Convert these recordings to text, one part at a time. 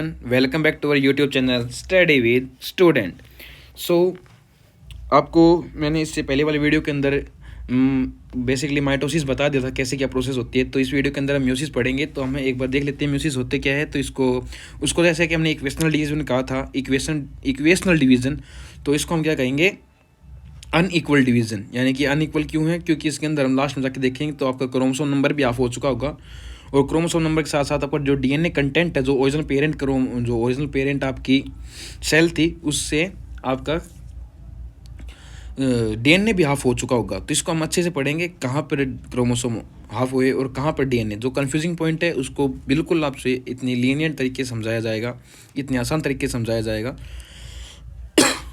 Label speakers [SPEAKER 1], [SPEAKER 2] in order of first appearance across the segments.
[SPEAKER 1] Welcome back to our YouTube channel study with student. So आपको मैंने इससे पहले वाले वीडियो के अंदर बेसिकली माइटोसिस बता दिया था कैसे क्या प्रोसेस होती है। तो इस वीडियो के अंदर हम म्यूसिस पढ़ेंगे। तो हमें एक बार देख लेते हैं म्यूसिस होते क्या है। तो उसको जैसे कि हमने इक्वेशनल डिवीजन कहा था, इक्वेशनल डिवीजन, तो इसको हम क्या कहेंगे, अनइक्वल डिवीजन। यानी कि अनइक्वल क्यों है, क्योंकि इसके अंदर हम लास्ट में जाके देखेंगे तो आपका क्रोमोसोम नंबर भी ऑफ हो चुका होगा, और क्रोमोसोम नंबर के साथ साथ आपका जो डीएनए कंटेंट है, जो ओरिजिनल पेरेंट आपकी सेल थी, उससे आपका डीएनए भी हाफ हो चुका होगा। तो इसको हम अच्छे से पढ़ेंगे, कहाँ पर क्रोमोसोम हाफ हुए और कहाँ पर डीएनए। जो कंफ्यूजिंग पॉइंट है उसको बिल्कुल आपसे इतनी लीनियंट तरीके से समझाया जाएगा, इतने आसान तरीके से समझाया जाएगा।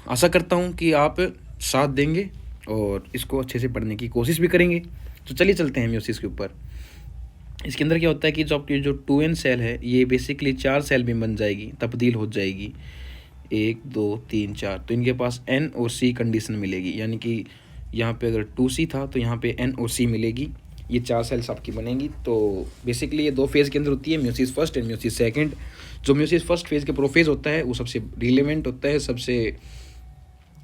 [SPEAKER 1] आशा करता हूँ कि आप साथ देंगे और इसको अच्छे से पढ़ने की कोशिश भी करेंगे। तो चलिए चलते हैं म्यूसिस के ऊपर। इसके अंदर क्या होता है कि जो आपकी जो 2n सेल है, ये बेसिकली 4 सेल में बन जाएगी, तब्दील हो जाएगी, 1 2 3 4। तो इनके पास n और c कंडीशन मिलेगी। यानी कि यहाँ पे अगर 2c था तो यहाँ पे n और c मिलेगी। ये 4 सेल्स आपकी बनेंगी। तो बेसिकली ये 2 फेज़ के अंदर होती है, meiosis first and meiosis second. जो म्यूसिस फर्स्ट फेज़ के प्रोफेज होता है वो सबसे रिलेवेंट होता है, सबसे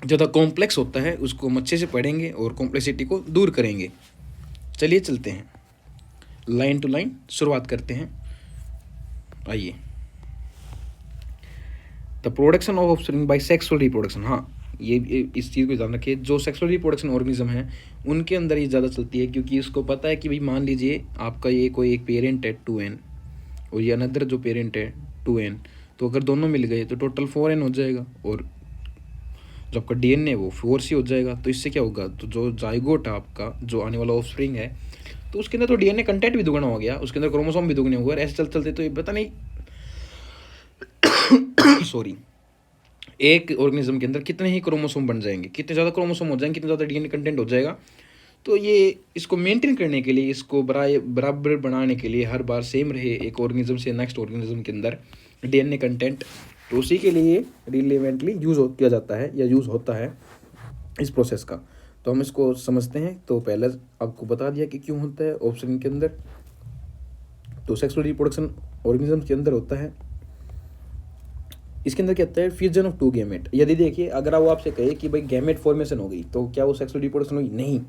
[SPEAKER 1] ज़्यादा कॉम्प्लेक्स होता है। उसको हम अच्छे से पढ़ेंगे और कॉम्प्लेक्सिटी को दूर करेंगे। चलिए चलते हैं, लाइन टू लाइन शुरुआत करते हैं। आइए, the production of offspring by sexual reproduction. हाँ, ये इस चीज़ को ध्यान रखिए, जो सेक्सुअल रिप्रोडक्शन ऑर्गेनिज्म है उनके अंदर ये ज़्यादा चलती है, क्योंकि इसको पता है कि भाई मान लीजिए आपका ये कोई एक पेरेंट है 2n और ये अनदर जो पेरेंट है 2n, तो अगर दोनों मिल गए तो टोटल 4n हो जाएगा, और जो आपका डीएनए है वो 4c हो जाएगा। तो इससे क्या होगा, तो जो जाइगोट है आपका, जो आने वाला ऑफस्प्रिंग है, तो उसके अंदर तो डीएनए कंटेंट भी दुगना हो गया, उसके अंदर क्रोमोसोम भी दुगने हुए। ऐसे चलते चलते तो ये पता नहीं सॉरी, एक ऑर्गेनिज्म के अंदर कितने ही क्रोमोसोम बन जाएंगे, कितने ज़्यादा क्रोमोसोम हो जाएंगे, कितना ज़्यादा डीएनए कंटेंट हो जाएगा। तो ये इसको मेंटेन करने के लिए, इसको बराबर बनाने के लिए, हर बार सेम रहे एक ऑर्गेनिज्म से नेक्स्ट ऑर्गेनिज्म के अंदर डीएनए कंटेंट, तो उसी के लिए रिलेवेंटली किया जाता है या यूज़ होता है इस प्रोसेस का। तो हम इसको समझते हैं। तो पहले आपको बता दिया कि क्यों होता है ऑप्शन के अंदर। तो सेक्सुअल रिप्रोडक्शन ऑर्गेनिज्म के अंदर होता है। इसके अंदर क्या होता है, फ्यूजन ऑफ 2 गैमेट। यदि देखिए, अगर वो आपसे कहे कि भाई गैमेट फॉर्मेशन हो गई, तो क्या वो सेक्सुअल रिप्रोडक्शन होगी? नहीं,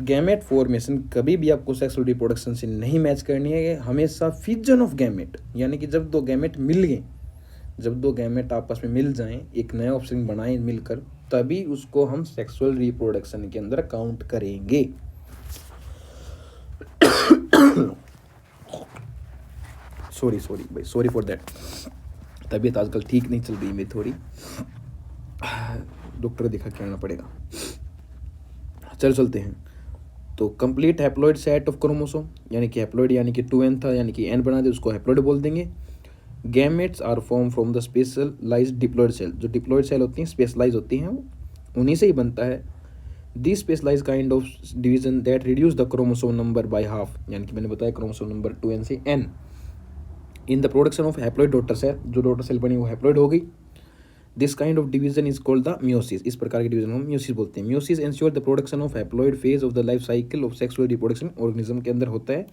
[SPEAKER 1] गैमेट फॉर्मेशन कभी भी आपको सेक्सुअल रिप्रोडक्शन से नहीं मैच करनी है। हमेशा फ्यूजन ऑफ गैमेट, यानी कि जब 2 गैमेट मिल गए, जब 2 गैमेट आपस में मिल जाएं, एक नया ऑफस्प्रिंग बनाएं मिलकर, तभी उसको हम सेक्सुअल रिप्रोडक्शन के अंदर काउंट करेंगे। सॉरी भाई, सॉरी फॉर दैट। तबीयत आजकल ठीक नहीं चल रही मेरी, थोड़ी डॉक्टर दिखा के आना पड़ेगा। चलते हैं। तो complete haploid set of chromosome, यानी कि हैप्लॉइड यानी कि 2n था, यानी कि n बना दे, उसको हैप्लॉइड बोल देंगे। Gametes are form from the specialised diploid cell. जो डिप्लॉइड सेल होती हैं, स्पेशलाइज होती हैं, उन्हीं से ही बनता है। This specialise kind of division that reduce the chromosome number by half, यानी कि मैंने बताया क्रोमोसोम नंबर 2n से n in the production of haploid daughter cell. जो डॉटर सेल बनी वो हैप्लॉइड हो गई। This kind of division is called the meiosis. इस प्रकार के डिवीजन को म्यूसिस बोलते हैं। Meiosis ensure the production of haploid phase of the life cycle of sexual reproduction organism के अंदर होता है,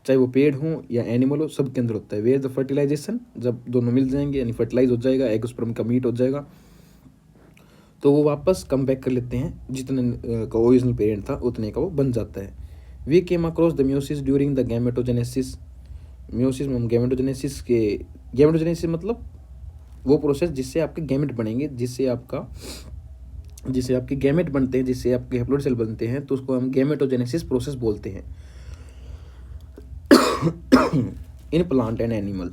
[SPEAKER 1] चाहे वो पेड़ हो या एनिमल हो, सब के अंदर होता है। वेयर द फर्टिलाइजेशन, जब दोनों मिल जाएंगे यानी फर्टिलाइज हो जाएगा, एग स्पर्म का मीट हो जाएगा, तो वो वापस कम बैक कर लेते हैं, जितने का ओरिजिनल पेरेंट था उतने का वो बन जाता है। We came across the meiosis during the gametogenesis. Meiosis में हम गैमेटोजेनेसिस मतलब वो प्रोसेस जिससे आपके गैमेट बनेंगे, जिससे आपके गैमेट बनते हैं, जिससे आपके हैप्लॉइड सेल बनते हैं, तो उसको हम गैमेटोजेनेसिस प्रोसेस बोलते हैं in plant and animal.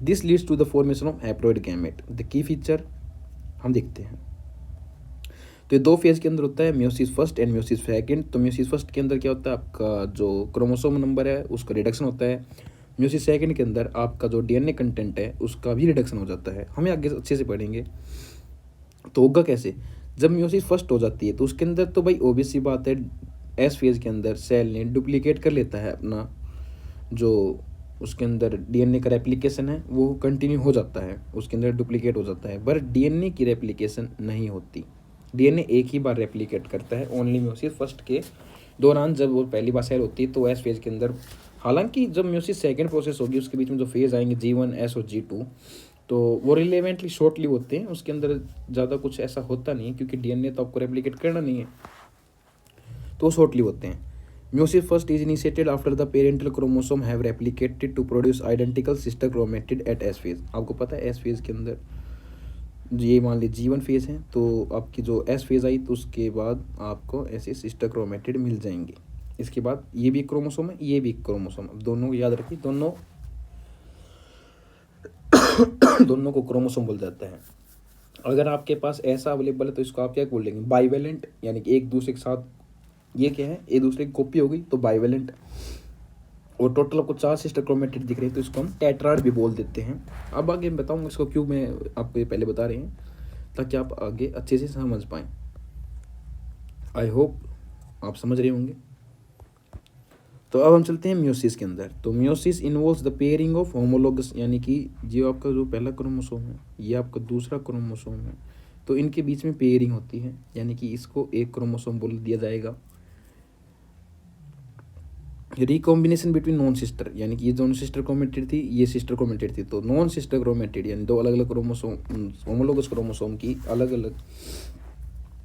[SPEAKER 1] This leads to the formation of haploid gamete. The key feature हम देखते हैं। तो ये 2 फेज के अंदर होता है, meiosis first and meiosis second. तो म्यूसिस फर्स्ट के अंदर क्या होता है, आपका जो क्रोमोसोम नंबर है उसका रिडक्शन होता है। म्यूसिस सेकंड के अंदर आपका जो डीएनए कंटेंट है उसका भी रिडक्शन हो जाता है। हमें आगे अच्छे से पढ़ेंगे। तो होगा कैसे, जब म्यूसिस फर्स्ट हो जाती है तो उसके अंदर तो भाई ऑब्वियस सी बात है, एस फेज के अंदर सेल ने डुप्लीकेट कर लेता है अपना, जो उसके अंदर डीएनए का रेप्लिकेशन है वो कंटिन्यू हो जाता है, उसके अंदर डुप्लीकेट हो जाता है। पर डीएनए की रेप्लिकेशन नहीं होती। डीएनए एक ही बार रेप्लिकेट करता है ओनली म्यूसिस फर्स्ट के दौरान। जब वो पहली बार सेल होती है तो एस फेज के अंदर हालांकि जब म्यूसिस सेकंड प्रोसेस होगी उसके बीच में जो फेज आएंगे G1, S और G2, तो वो रिलेवेंटली शॉर्ट लिव होते हैं, उसके अंदर ज़्यादा कुछ ऐसा होता नहीं है क्योंकि डीएनए तो आपको रेप्लिकेट करना नहीं है, तो शॉर्ट लिव होते हैं। Meiosis first is initiated after the parental chromosome have replicated to produce identical sister chromatid at S phase. आपको पता है एस फेज के अंदर ये मान लीजिए G1 फेज है, तो आपकी जो एस फेज आई तो उसके बाद आपको ऐसे सिस्टर क्रोमेटिड मिल जाएंगे। इसके बाद ये भी एक क्रोमोसोम है, ये भी एक क्रोमोसोम, अब दोनों को याद रखिए, दोनों दोनों को क्रोमोसोम बोल जाता है। अगर आपके पास ऐसा अवेलेबल है तो इसको आप क्या बोलेंगे, बाइवेलेंट, यानी कि एक दूसरे के साथ ये क्या है, एक दूसरे की कॉपी हो गई तो बाइवेलेंट। और टोटल आपको 4 सिस्टर क्रोमेटिड दिख रहे हैं तो इसको हम टेट्राड भी बोल देते हैं। अब आगे मैं बताऊंगा इसको क्यों, मैं आपको ये पहले बता रहे हैं ताकि आप आगे अच्छे से समझ पाएँ। आई होप आप समझ रहे होंगे। तो अब हम चलते हैं म्यूसिस के अंदर। तो meiosis involves the pairing of homologous, यानी कि जो आपका जो पहला क्रोमोसोम है ये आपका दूसरा क्रोमोसोम है, तो इनके बीच में पेयरिंग होती है, यानी कि इसको एक क्रोमोसोम बोल दिया जाएगा। रिकॉम्बिनेशन बिटवीन नॉन सिस्टर, यानी कि ये दोनों सिस्टर क्रोमेटिड थी, ये सिस्टर क्रोमेटिड थी, तो नॉन सिस्टर क्रोमेटिड यानी दो अलग अलग क्रोमोसोम, होमोलोगस क्रोमोसोम की अलग अलग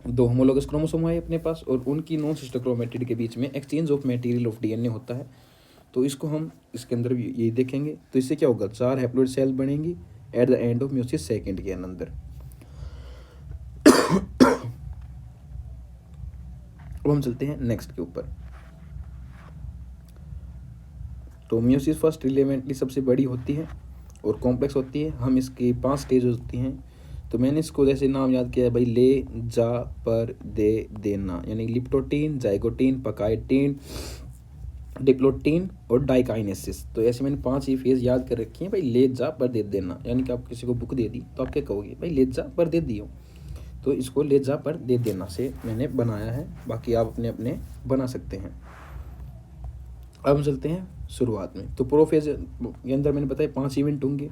[SPEAKER 1] दो होमोलोगस क्रोमोसोम आए अपने पास, और उनकी नॉन सिस्टर क्रोमेटिड के बीच में exchange of material of DNA होता है। तो इसको हम इसके अंदर भी यही देखेंगे। तो इससे क्या होगा, 4 हैप्लोइड सेल बनेंगी at the end of meiosis second के अंदर। अब हम चलते हैं नेक्स्ट के ऊपर। तो म्यूसिस फर्स्ट रिलेवेंटली सबसे बड़ी होती है और कॉम्प्लेक्स होती है। हम इसकी 5 स्टेज होती हैं, तो मैंने इसको जैसे नाम याद किया है भाई, ले जा पर दे देना, यानी लिप्टोटीन, जाइगोटीन, पकाइटीन, डिप्लोटीन और डाइकाइनेसिस। तो ऐसे मैंने 5 ही फेज याद कर रखी हैं भाई, ले जा पर दे देना, यानी कि आप किसी को बुक दे दी तो आप क्या कहोगे भाई, ले जा पर दे दियो, तो इसको ले जा पर दे देना से मैंने बनाया है, बाकी आप अपने अपने बना सकते हैं। अब हम चलते हैं शुरुआत में। तो प्रोफेज के अंदर मैंने बताया 5 इवेंट होंगे।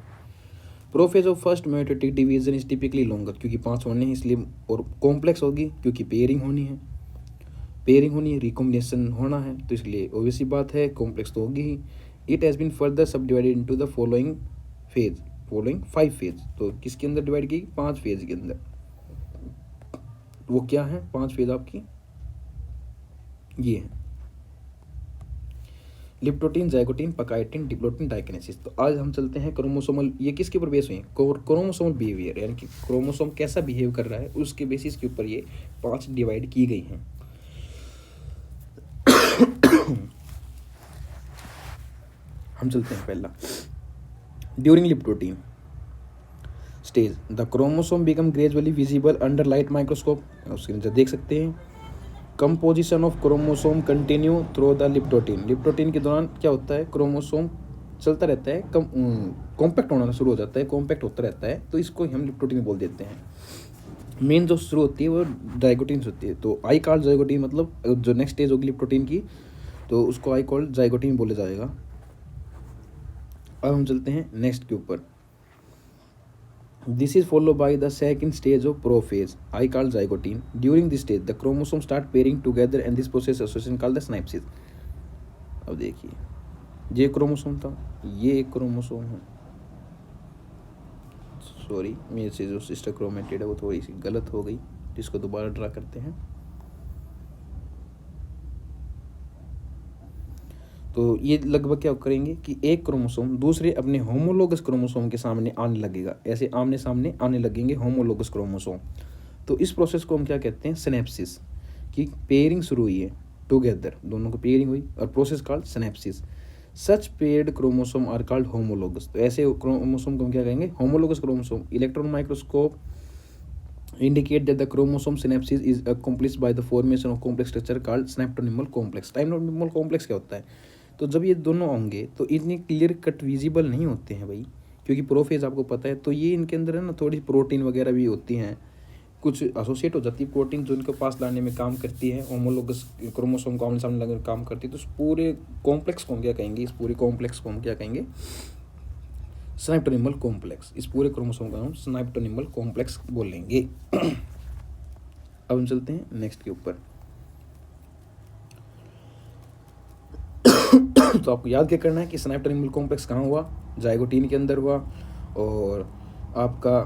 [SPEAKER 1] Prophase of first meiotic division is typically longer, क्योंकि 5 होने हैं इसलिए, और कॉम्प्लेक्स होगी क्योंकि पेयरिंग होनी है, रिकॉम्बिनेशन होना है, तो इसलिए ऑब्वियसली बात है कॉम्प्लेक्स तो होगी ही। इट हैज़ बीन फर्दर सब divided into the following 5 phase. तो किसके अंदर डिवाइड की, 5 फेज के अंदर। वो क्या है 5 फेज आपकी, ये है लिप्टोटीन, जाइगोटीन, पकाइटीन, डिप्लोटीन, डाइकिनेसिस। तो आज हम चलते हैं क्रोमोसोमल, ये किसके ऊपर बेस हुई है, क्रोमोसोमल बिहेवियर, यानी कि क्रोमोसोम कैसा बिहेव कर रहा है उसके बेसिस के ऊपर ये 5 डिवाइड की गई हैं। हम चलते हैं पहला, during leptotene stage the chromosome become gradually visible under light microscope. उसके अंदर देख सकते हैं। Composition of chromosome continue through the leptotene. Leptotene के दौरान क्या होता है, क्रोमोसोम चलता रहता है, कॉम्पैक्ट होना शुरू हो जाता है, कॉम्पैक्ट होता रहता है, तो इसको हम लिप्टोटीन बोल देते हैं। मेन जो शुरू होती है वो जाइगोटीन होती है, तो आई कॉल्ड जाइगोटीन, मतलब जो नेक्स्ट स्टेज होगी लिप्टोटीन की तो उसको आई कॉल्ड जाइगोटीन बोला जाएगा। अब हम चलते हैं नेक्स्ट के ऊपर। This is followed by the second stage of prophase, I called zygote. During this stage, the chromosomes start pairing together and this process association called the synapses. अब देखिए, ये क्रोमोसोम था, ये एक क्रोमोसोम है, सॉरी मेरे से जो सिस्टर क्रोमेटिड है वो थोड़ी सी गलत हो गई, जिसको दोबारा ड्रा करते हैं। तो ये लगभग क्या करेंगे कि एक क्रोमोसोम दूसरे अपने होमोलोगस क्रोमोसोम के सामने आने लगेगा, ऐसे आमने सामने आने लगेंगे होमोलोगस क्रोमोसोम। तो इस प्रोसेस को हम क्या कहते हैं, सिनेप्सिस, की पेयरिंग शुरू हुई है टुगेदर, दोनों को पेयरिंग हुई और process called synapsis. Such paired chromosome are called homologous. तो ऐसे क्रोमोसोम को हम क्या कहेंगे, homologous chromosome. Electron microscope indicate that the chromosome synapses is accomplished by the formation of complex structure called synaptonymal complex. synaptonymal complex क्या होता है, तो जब ये दोनों होंगे तो इतनी क्लियर कट विजिबल नहीं होते हैं भाई, क्योंकि प्रोफेज आपको पता है, तो ये इनके अंदर है ना थोड़ी प्रोटीन वगैरह भी होती हैं, कुछ एसोसिएट हो जाती है प्रोटीन जो इनको पास लाने में काम करती है, होमोलोगस क्रोमोसोम को आमने सामने लगने काम करती है। तो इस पूरे कॉम्प्लेक्स को हम क्या कहेंगे, इस पूरे कॉम्प्लेक्स को हम क्या कहेंगे, स्नाइप्टोनिमल कॉम्प्लेक्स। इस पूरे क्रोमोसोम का हम स्नाइप्टोनिमल कॉम्प्लेक्स बोलेंगे। अब हम चलते हैं नेक्स्ट के ऊपर। तो आपको याद क्या करना है कि सिनेप्टोनिमल कॉम्प्लेक्स कहाँ हुआ, जाइगोटीन के अंदर हुआ, और आपका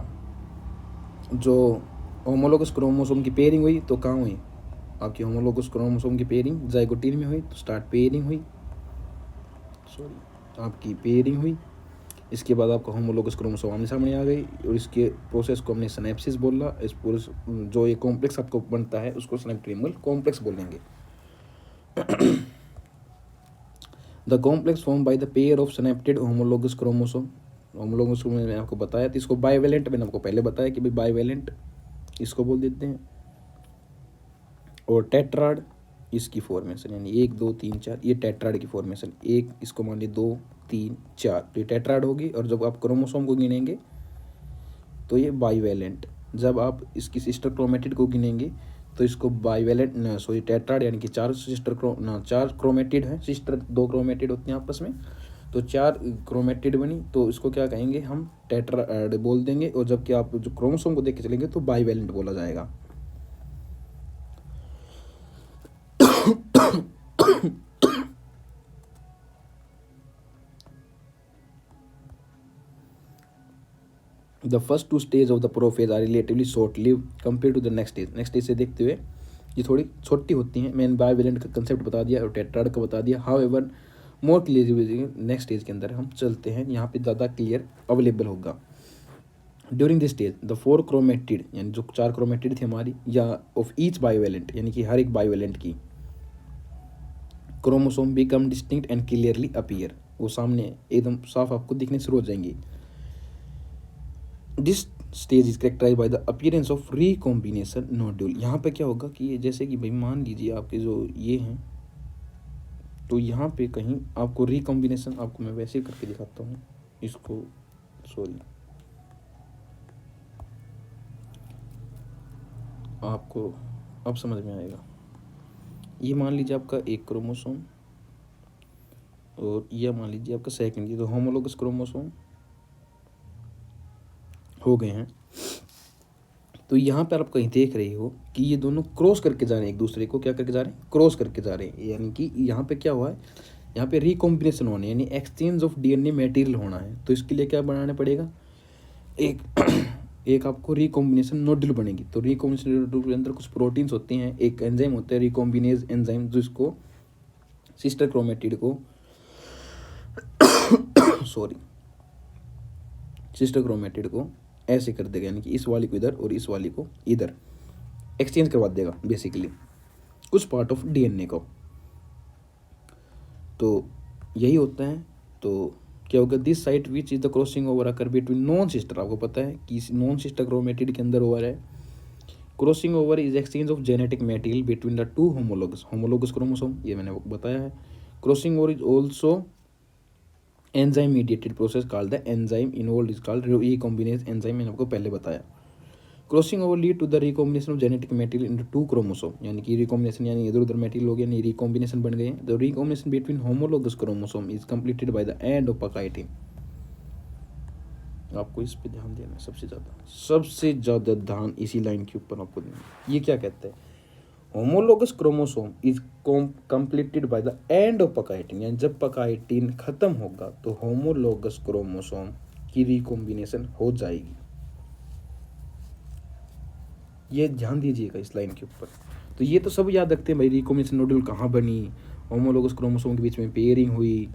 [SPEAKER 1] जो होमोलोगस क्रोमोसोम की पेयरिंग हुई तो कहाँ हुई, आपकी होमोलोगस क्रोमोसोम की पेयरिंग जाइगोटीन में हुई, तो स्टार्ट पेयरिंग हुई, आपकी पेयरिंग हुई। इसके बाद आपका होमोलोगस क्रोमोसोम आमने सामने आ गई, और इसके प्रोसेस को हमने सिनेप्सिस बोला। इस पूरे जो ये कॉम्प्लेक्स आपको बनता है उसको सिनेप्टोनिमल कॉम्प्लेक्स बोलेंगे। The complex form by the pair of synapsed homologous chromosome. Homologous chromosome मैंने आपको बताया था, इसको बाइवेलेंट मैंने आपको पहले बताया कि भाई बाइवेलेंट इसको बोल देते हैं, और टेट्राड इसकी फॉर्मेशन, यानी 1 2 3 4, ये टेट्राड की फॉर्मेशन, एक इसको मान लीजिए 2 3 4, तो ये टेट्राड होगी। और जब आप क्रोमोसोम को गिनेंगे तो ये बाइवेलेंट, जब आप इसकी सिस्टर क्रोमेटिड को गिनेंगे तो इसको बाइवेलेंट टेट्राड, यानी कि 4 4 क्रोमेटिड है, सिस्टर 2 क्रोमेटिड होती हैं आपस में, तो 4 क्रोमेटिड बनी, तो इसको क्या कहेंगे हम, टेट्राड बोल देंगे। और जबकि आप जो क्रोमोसोम को देख के चलेंगे तो बाइवेलेंट बोला जाएगा। The first 2 stage of the prophase are relatively short live compare to the next stage. Next stage से देखते हुए ये थोड़ी छोटी होती हैं। मैंने बाइवेलेंट का कंसेप्ट बता दिया और टेट्राड का बता दिया। How ever more clear next stage के अंदर हम चलते हैं, यहाँ पे ज़्यादा क्लियर अवेलेबल होगा। During this stage the 4 chromatid, यानी जो 4 क्रोमेटिड थी हमारी, या ऑफ ईच बाइवेलेंट, यानी कि हर एक बाइवेलेंट की chromosome become distinct and clearly appear, वो सामने एकदम साफ आपको दिखने शुरू हो जाएंगी। This stage is characterise by the appearance of recombination nodule. यहाँ पे क्या होगा कि जैसे कि भाई मान लीजिए आपके जो ये हैं, तो यहाँ पे कहीं आपको रिकॉम्बिनेशन, आपको मैं वैसे ही करके दिखाता हूँ इसको, सॉरी, आपको अब समझ में आएगा। ये मान लीजिए आपका एक क्रोमोसोम, और यह मान लीजिए आपका सेकंड, ये तो होमोलोगस क्रोमोसोम हो गए हैं। तो यहाँ पर आप कहीं देख रहे हो कि ये दोनों क्रॉस करके जा रहे हैं, एक दूसरे को क्या करके जा रहे हैं, क्रॉस करके जा रहे हैं। यानी कि यहाँ पे क्या हुआ है, यहाँ पे रिकॉम्बिनेशन होने, यानी एक्सचेंज ऑफ डीएनए मटेरियल होना है। तो इसके लिए क्या बनाना पड़ेगा, एक एक आपको रिकॉम्बिनेशन नोड्यूल बनेगी। तो रिकॉम्बिनेशन नोड्यूल के अंदर कुछ प्रोटीन्स होते हैं, एक एंजाइम होता है रिकॉम्बिनेज एंजाइम, जो इसको सिस्टर क्रोमेटिड को सॉरी सिस्टर क्रोमेटिड को ऐसे कर देगा, यानी कि इस वाली को इधर और इस वाली को इधर एक्सचेंज करवा देगा बेसिकली कुछ पार्ट ऑफ डीएनए को। तो यही होता है। तो क्या होगा, this site which is the crossing over occur between non sister, आपको पता है कि नॉन सिस्टर क्रोमेटिड के अंदर ओवर है। Crossing over is exchange of genetic material between the 2 homologous chromosome, ये मैंने बताया है। Crossing over is also enzyme mediated process called the enzyme involved is called recombinase enzyme, मैंने आपको पहले बताया। Crossing over lead to the recombination of genetic material into 2 chromosome, यानी कि रिकॉम्बिनेशन, यानी इधर उधर मटेरियल हो गया, यानी रिकॉम्बिनेशन बन गए। The recombination between homologous chromosome is completed by the end of pachytene. आपको इस पे ध्यान देना है, सबसे ज़्यादा ध्यान इसी लाइन के ऊपर आपको देना। ये क्या कहता है, homologous chromosome is completed by the end of pachytene, यानी जब पकाइटिन खत्म होगा तो होमोलोगस क्रोमोसोम की रिकॉम्बिनेशन हो जाएगी। ये ध्यान दीजिएगा इस लाइन के ऊपर। तो ये तो सब याद रखते हैं भाई, रिकॉम्बिनेशन नोड्यूल कहाँ बनी, होमोलोगस क्रोमोसोम के बीच में पेयरिंग हुई,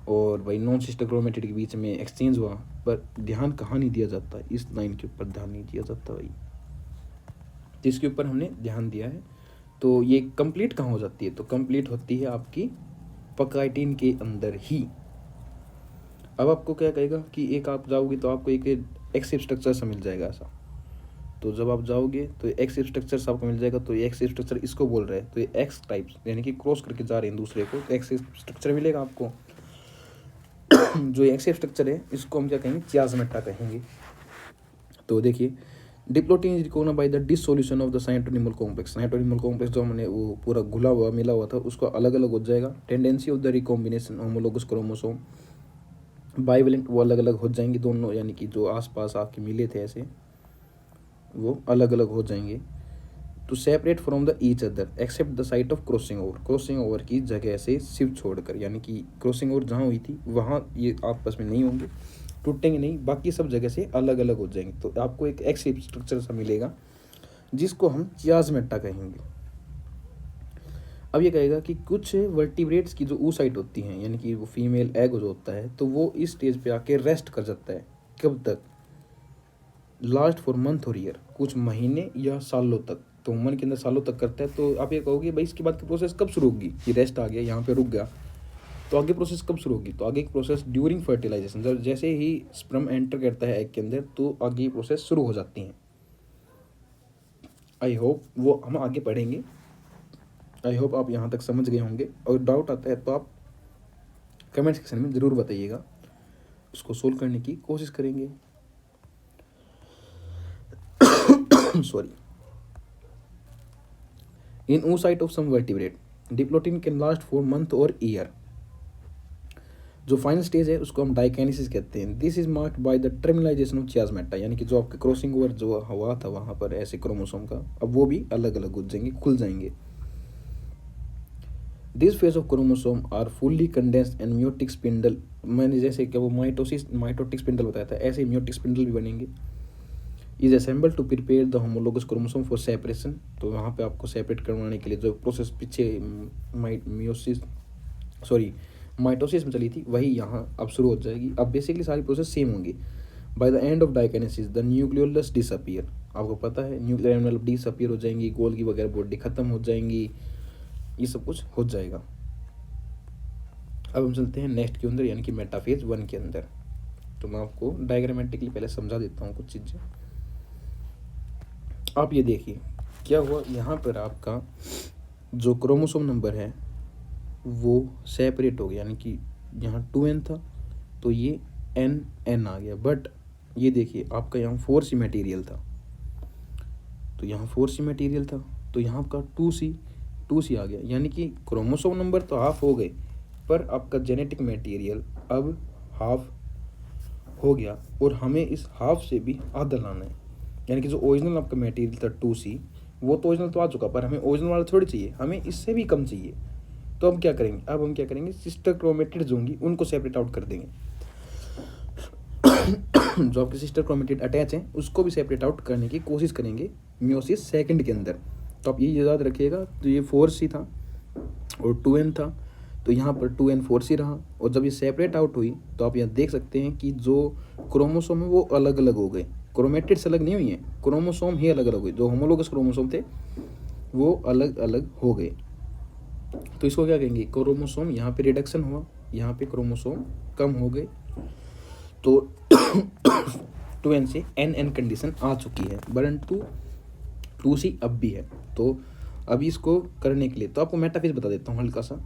[SPEAKER 1] और भाई नॉन सिस्टर क्रोमेटिड के बीच में एक्सचेंज हुआ, पर ध्यान कहाँ नहीं दिया जाता, इस लाइन के ऊपर ध्यान नहीं दिया जाता भाई, जिसके ऊपर हमने ध्यान दिया है। तो ये कंप्लीट कहाँ हो जाती है, तो कंप्लीट होती है आपकी पकाइटिन के अंदर ही। अब आपको क्या कहेगा कि एक आप जाओगे तो आपको एक एक्स स्ट्रक्चर सा मिल जाएगा ऐसा। तो जब आप जाओगे तो एक्स स्ट्रक्चर से आपको मिल जाएगा, तो ये एक्स स्ट्रक्चर इसको बोल रहे हैं, तो ये एक्स टाइप्स यानी कि क्रॉस करके जा रहे हैं दूसरे को, तो एक्स स्ट्रक्चर मिलेगा आपको। जो एक्स स्ट्रक्चर है इसको हम क्या कहेंगे, चियाज़मेटा कहेंगे। तो देखिए, diplotene is recognised by the dissolution of the synaptonemal complex. Synaptonemal complex जो हमने वो पूरा घुला हुआ मिला हुआ था उसको अलग अलग हो जाएगा। Tendency of the recombination homologous chromosome bivalent, वो अलग अलग हो जाएंगे दोनों, यानी कि जो आसपास आपके मिले थे ऐसे वो अलग अलग हो जाएंगे। To separate from the each other except the site of crossing over, crossing over की जगह से सिर्फ छोड़कर, यानी कि क्रॉसिंग ओवर जहाँ हुई थी वहाँ ये आपस में नहीं होंगे, टूटेंगे नहीं, बाकी सब जगह से अलग अलग हो जाएंगे। तो आपको एक एक्स स्ट्रक्चर सा मिलेगा जिसको हम चियाज़मेटा कहेंगे। अब ये कहेगा कि कुछ वर्टिब्रेट्स की जो oocyte होती हैं, यानी कि वो फीमेल एग जो होता है, तो वो इस स्टेज पे आके रेस्ट कर जाता है। कब तक? लास्ट फॉर मंथ और ईयर, कुछ महीने या सालों तक। तो ह्यूमन के अंदर सालों तक करता है। तो आप ये कहोगे भाई इसके बाद की प्रोसेस कब शुरू होगी? ये रेस्ट आ गया, यहाँ पे रुक गया, तो आगे प्रोसेस कब शुरू होगी? तो आगे की प्रोसेस ड्यूरिंग फर्टिलाइजेशन, जब जैसे ही स्पर्म एंटर करता है एग के अंदर, तो आगे की प्रोसेस शुरू हो जाती हैं। आई होप वो हम आगे पढ़ेंगे। आई होप आप यहाँ तक समझ गए होंगे, और डाउट आता है तो आप कमेंट सेक्शन में ज़रूर बताइएगा, उसको सोल्व करने की कोशिश करेंगे। Sorry. In oocyte of some vertebrate diplotene can last for month और ईयर। जो फाइनल स्टेज है उसको हम डाइकाइनेसिस कहते हैं। This is marked by the terminalisation of chiasmata, यानी कि जो आपका क्रॉसिंग ओवर जो हुआ था वहाँ पर ऐसे क्रोमोसोम का, अब वो भी अलग अलग हो जाएंगे, खुल जाएंगे। This phase of chromosome are fully condensed and meiotic spindle, मैंने जैसे कि वो माइटोटिक स्पिंडल बताया था, ऐसे म्योटिक स्पिंडल भी बनेंगे। Is assemble to prepare the homologous chromosome for separation, तो वहाँ पे आपको सेपरेट करवाने के लिए जो प्रोसेस पीछे माइटोसिस में चली थी वही यहाँ अब शुरू हो जाएगी। अब बेसिकली सारी प्रोसेस सेम होंगी। Bye the end of diakinesis the nucleolus disappear, आपको पता है न्यूक्लियर एनवेलप डिसअपियर हो जाएंगी, गोल्गी वगैरह बॉडी खत्म हो जाएंगी, ये सब कुछ हो जाएगा। अब हम चलते हैं नेक्स्ट के अंदर, यानी कि मेटाफेज 1 के अंदर। तो मैं आपको डायग्रामेटिकली पहले समझा देता हूँ कुछ चीज़ें। आप ये देखिए क्या हुआ यहाँ पर, आपका जो क्रोमोसोम नंबर है वो सेपरेट हो गया, यानी कि यहाँ 2n था तो ये n आ गया। बट ये देखिए आपका यहाँ 4c मटेरियल था, तो यहाँ 4c मटेरियल था, तो यहाँ आपका 2c आ गया, यानी कि क्रोमोसोम नंबर तो हाफ हो गए, पर आपका जेनेटिक मटेरियल अब हाफ हो गया, और हमें इस हाफ से भी आधा लाना है। यानी कि जो ओरिजिनल आपका मटेरियल था 2c, वो तो ओरिजिनल तो आ चुका, पर हमें ओरिजिनल वाला थोड़ी चाहिए, हमें इससे भी कम चाहिए। तो हम क्या करेंगे? अब हम क्या करेंगे, सिस्टर क्रोमेटिड जो होंगी उनको सेपरेट आउट कर देंगे। जो आपके सिस्टर क्रोमेटिड अटैच हैं उसको भी सेपरेट आउट करने की कोशिश करेंगे मियोसिस सेकंड के अंदर। तो आप ये याद रखिएगा, तो ये 4c था और 2n था, तो यहाँ पर 2n 4c रहा, और जब ये सेपरेट आउट हुई तो आप यहाँ देख सकते हैं कि जो क्रोमोसोम है वो अलग अलग हो गए, क्रोमेटिड्स अलग नहीं हुई हैं, क्रोमोसोम ही अलग अलग हुए, जो होमोलोगस क्रोमोसोम थे वो अलग अलग हो गए। तो इसको क्या कहेंगे? क्रोमोसोम यहाँ पे रिडक्शन हुआ, यहाँ पे क्रोमोसोम कम हो गए, तो 2n से n कंडीशन आ चुकी है, परंतु 2c अब भी है। तो अभी इसको करने के लिए तो आपको मेटाफेज बता देता हूँ हल्का सा,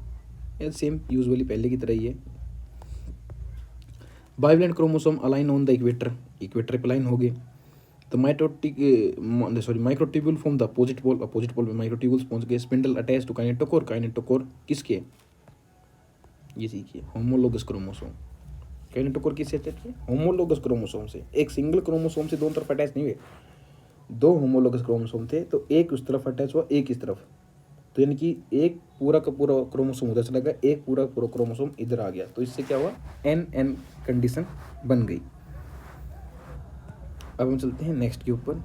[SPEAKER 1] सेम यूजुअली पहले की तरह ही है। Bivalent chromosome align on the equator पे अलाइन हो गए। तो microtubule from the opposite pole में माइक्रोट्यूब्यूल्स पहुंच गए। स्पिंडल अटैच टू काइनेटोकोर किसके? ये सीखिए, होमोलोगस क्रोमोसोम। काइनेटोकोर किससे अटैच है? होमोलोगस क्रोमोसोम से। एक सिंगल क्रोमोसोम से दोनों तरफ अटैच नहीं हुए, दो होमोलोगस क्रोमोसोम थे, तो एक उस तरफ अटैच हुआ, एक इस तरफ, तो यानी कि एक पूरा का पूरा क्रोमोसोम उधर चला गया, एक पूरा क्रोमोसोम इधर आ गया, तो इससे क्या हुआ? n कंडीशन बन गई। अब हम चलते हैं नेक्स्ट के ऊपर।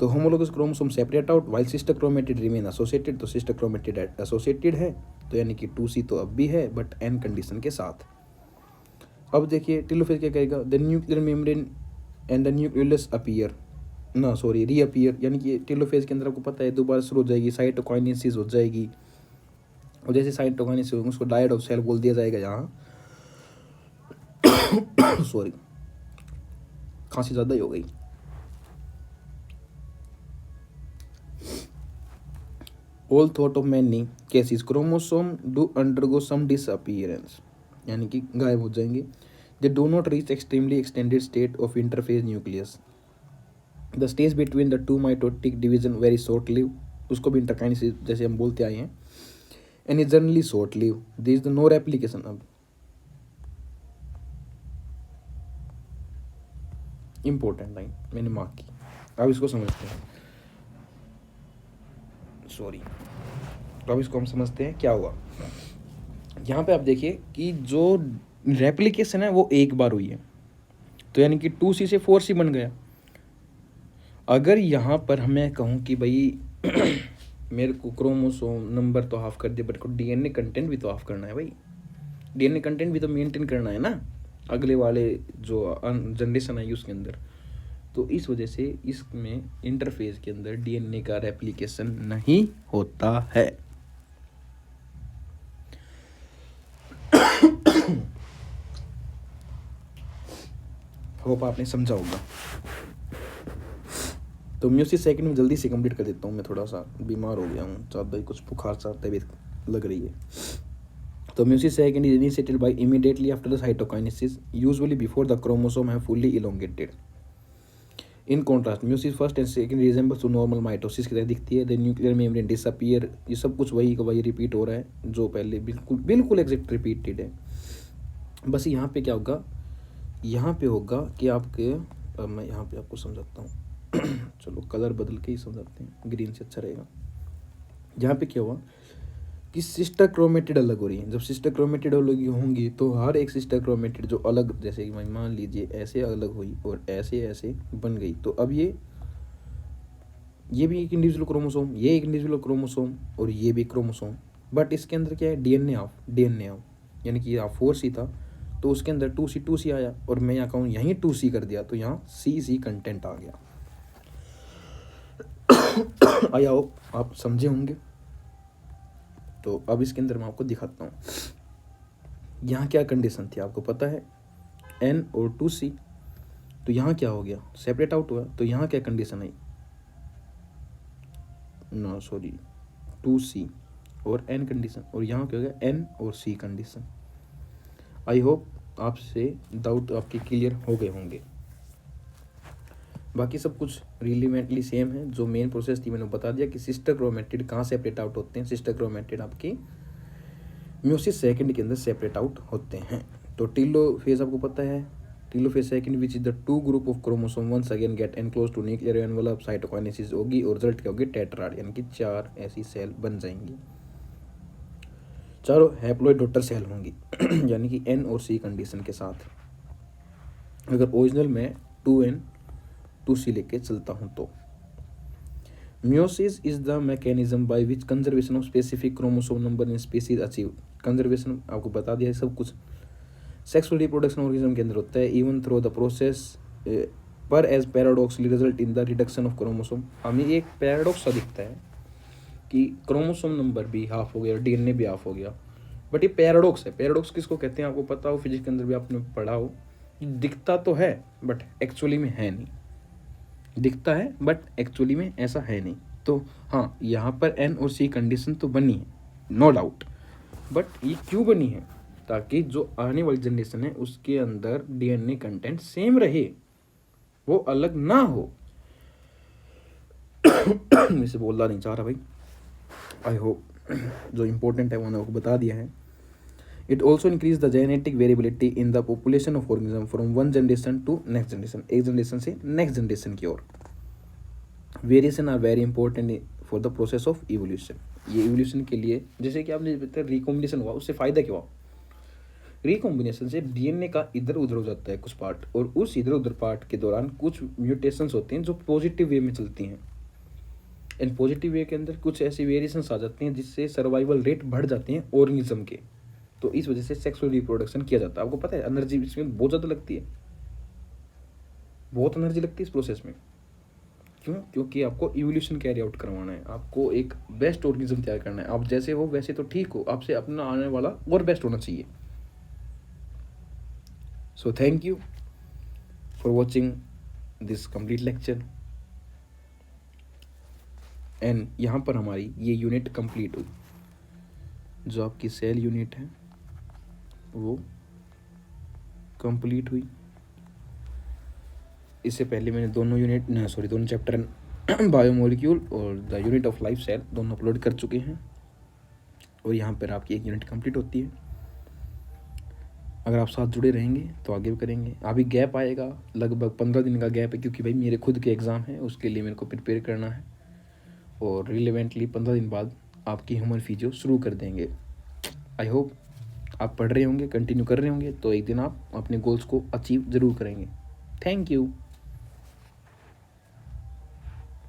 [SPEAKER 1] तो homologous chromosome separate out while sister chromatid remain associated, तो सिस्टर क्रोमेटिड एसोसिएटेड है, तो यानी कि 2c तो अब भी है बट n कंडीशन के साथ। अब देखिए टेलोफेज क्या कहेगा? The nuclear membrane and the nucleus reappear, यानी कि टेलोफेज के अंदर आपको पता है दोबारा शुरू हो जाएगी, साइटोकाइनेसिस हो जाएगी, और जैसे साइटोकाइनेसिस होगी उसको डायड ऑफ सेल बोल दिया जाएगा यहाँ। सॉरी, खांसी ज़्यादा ही हो गई। All thought of many cases chromosome do undergo some disappearance, यानी कि गायब हो जाएंगे। They do not reach extremely extended state of interphase nucleus. The stage between the two mitotic division very short lived, उसको भी इंटरकाइनेसिस जैसे हम बोलते आए हैं, and is generally short lived. There is no replication। अब इम्पोर्टेंट लाइन मैंने mark की, अब इसको समझते हैं। सॉरी। तो अब इसको हम समझते हैं क्या हुआ। यहाँ पे आप देखिए कि जो रेप्लिकेशन है वो एक बार हुई है, तो यानी कि 2C से 4C बन गया। अगर यहाँ पर मैं कहूँ कि भाई मेरे को क्रोमोसोम नंबर तो हाफ कर दिया, बट को डीएनए कंटेंट भी तो हाफ करना है भाई, डीएनए कंटेंट भी तो मेंटेन करना है ना अगले वाले जो जनरेशन आई उसके अंदर। तो इस वजह से इसमें इंटरफेस के अंदर डीएनए का रेप्लिकेशन नहीं होता है। होप आपने समझा होगा। तो म्यूसिस सेकंड में जल्दी से कंप्लीट कर देता हूँ, मैं थोड़ा सा बीमार हो गया हूँ, ज़्यादा ही कुछ बुखार सा तबीयत लग रही है। तो meiosis second is initiated by immediately after the cytokinesis, usually before the chromosome have fully elongated. In contrast meiosis first and second resembles to normal mitosis की तरह दिखती है। द न्यूक्लियर मेम्ब्रेन डिसअपीयर, ये सब कुछ वही का वही रिपीट हो रहा है जो पहले बिल्कुल एग्जैक्ट रिपीटेड है। बस यहाँ पे क्या होगा, यहाँ पे होगा कि आपके, अब मैं यहाँ पे आपको समझाता हूँ चलो कलर बदल के ही समझाते हैं, ग्रीन से अच्छा रहेगा। यहाँ पे क्या हुआ कि सिस्टर क्रोमेटिड अलग हो रही है। जब सिस्टर क्रोमेटिड अलग होंगी तो हर एक सिस्टर क्रोमेटिड जो अलग, जैसे कि मान लीजिए ऐसे अलग हुई और ऐसे ऐसे बन गई, तो अब ये भी एक इंडिविजुअल क्रोमोसोम, ये एक इंडिविजुअल क्रोमोसोम और ये भी क्रोमोसोम, बट इसके अंदर क्या है, डीएनए ऑफ, यानी कि यहाँ 4C था तो उसके अंदर 2C आया, और मैं यहाँ कहूँ यहीं 2C कर दिया तो यहाँ C कंटेंट आ गया। आया हो, आप समझे होंगे। तो अब इसके अंदर मैं आपको दिखाता हूँ यहाँ क्या कंडीशन थी, आपको पता है N और 2C, तो यहाँ क्या हो गया, सेपरेट आउट हुआ। तो यहाँ क्या कंडीशन आई, नो सॉरी 2C और N कंडीशन, और यहाँ क्या हो गया N और C कंडीशन। आई होप आपसे डाउट आपके क्लियर हो गए होंगे। बाकी सब कुछ रिलेवेंटली सेम है। जो मेन प्रोसेस थी मैंने बता दिया कि सिस्टर क्रोमेटिड कहाँ सेपरेट आउट होते हैं। सिस्टर क्रोमेटिड आपकी म्यूसिस सेकंड के अंदर सेपरेट आउट होते हैं। तो टेलोफेज आपको पता है, telophase second which is the 2 group of chromosome once again get enclose to nuclear envelope, cytokinesis होगी और रिजल्ट क्या होगी, टेट्राड, यानी कि 4 ऐसी सेल बन जाएंगी, चारों हैप्लॉइड डॉटर सेल होंगी यानी कि N और C कंडीशन के साथ। अगर ओरिजिनल में 2N 2C लेके चलता हूँ तो meiosis is the mechanism by which conservation of specific chromosome number in species achieve. Conservation आपको बता दिया है सब कुछ। सेक्सुअल रिप्रोडक्शन ऑर्गेनिज्म के अंदर होता है इवन थ्रू द प्रोसेस पर as paradoxically result in the reduction of chromosome. हमें एक पैराडॉक्स सा दिखता है कि क्रोमोसोम नंबर भी हाफ हो गया, डीएनए भी हाफ हो गया, बट ये पैराडॉक्स है। पैराडॉक्स किसको कहते हैं आपको पता हो, फिजिक्स के अंदर भी आपने पढ़ा हो, दिखता तो है बट एक्चुअली में है नहीं, दिखता है बट एक्चुअली में ऐसा है नहीं। तो हाँ, यहाँ पर N और C कंडीशन तो बनी है, नो डाउट, बट ये क्यों बनी है, ताकि जो आने वाली जनरेशन है उसके अंदर डीएनए कंटेंट सेम रहे, वो अलग ना हो। मैं से बोलना नहीं चाह रहा भाई, आई होप जो इम्पोर्टेंट है वो मैंने आपको बता दिया है। It also increase the genetic variability in the population of organism from one generation to next generation, एक जनरेशन से नेक्स्ट जनरेशन की ओर। Variation are very important for the process of evolution. ये इवोल्यूशन के लिए, जैसे कि आपने बताया रिकॉम्बिनेशन हुआ, उससे फायदा क्या हुआ, रिकॉम्बिनेशन से डीएनए का इधर उधर हो जाता है कुछ पार्ट, और उस इधर उधर पार्ट के दौरान कुछ म्यूटेशंस होते हैं जो पॉजिटिव वे में चलती हैं। इन पॉजिटिव वे के अंदर कुछ ऐसी वेरिएशंस आ जाती हैं जिससे सर्वाइवल रेट बढ़ जाते हैं ऑर्गेनिज्म के। तो इस वजह से सेक्सुअल रिप्रोडक्शन किया जाता है। आपको पता है एनर्जी इसमें बहुत ज़्यादा लगती है, बहुत एनर्जी लगती है इस प्रोसेस में। क्यों? क्योंकि आपको इवोल्यूशन कैरी आउट करवाना है, आपको एक बेस्ट ऑर्गेनिज्म तैयार करना है। आप जैसे हो वैसे तो ठीक हो, आपसे अपना आने वाला और बेस्ट होना चाहिए। So thank you for watching this complete lecture. And यहाँ पर हमारी ये यूनिट कंप्लीट हुई, जो आपकी सेल यूनिट है वो कंप्लीट हुई। इससे पहले मैंने दोनों चैप्टर बायोमोलिक्यूल और the unit of life cell दोनों अपलोड कर चुके हैं, और यहाँ पर आपकी एक यूनिट कंप्लीट होती है। अगर आप साथ जुड़े रहेंगे तो आगे भी करेंगे। अभी गैप आएगा, लगभग 15 दिन का गैप है, क्योंकि भाई मेरे खुद के एग्ज़ाम है, उसके लिए मेरे को प्रिपेयर करना है। और रिलेवेंटली 15 दिन बाद आपकी ह्यूमन फिजियो शुरू कर देंगे। आई होप आप पढ़ रहे होंगे, कंटिन्यू कर रहे होंगे, तो एक दिन आप अपने गोल्स को अचीव ज़रूर करेंगे। Thank you.